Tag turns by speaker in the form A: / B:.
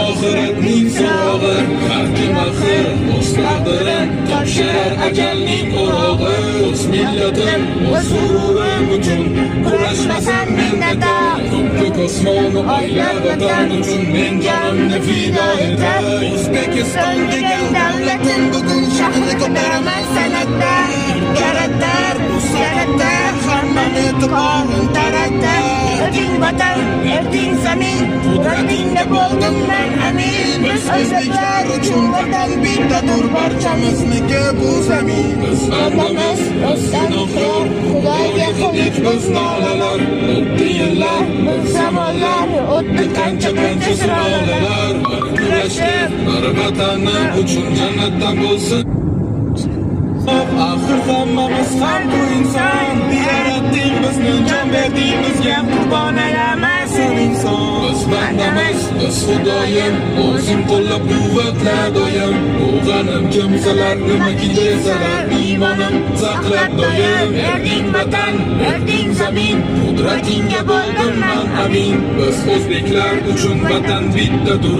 A: Oxiratning so'rog'i har kim axir o'z taqdirin topshirar ajalning o'rog'i. O'z millatim, o'z g'ururim uchun kurashmasam minnatdor. Ko'k osmoni oylar vatan uchun men jonimni fido etar. O'zbekiston degan davlatim bugun shahri ko'taraman san'atda. Yaratar, yaratar, hammani tuqorin taratar. Erding vatan, erding zamin, qudratingda bo'ldim men amin. Biz o'zbeklar uchun vatan bittadir, barchamizniki bu zamin. Biz hammamiz gunohkor, Xudoga qildik biz nolalar. O'tdi yillar, bir zamonlar, o'tdi qancha sulolalar. Kurashib, bir vatani uchun jannatdan bo'lsin. Axir hammamiz ham bu inson. Yaratding bizni, jon berding bizga, qurbon ayamasin inson. Biz bandamiz, biz Xudoyim, o'zing qo'llab quvvatla doim. O'g'anim kimsalar nimaki desalar, iymonim saqlab doim. Erding vatan, erding zamin, qudratingga bo'ldim men amin. Biz o'zbeklar uchun vatan bittadir.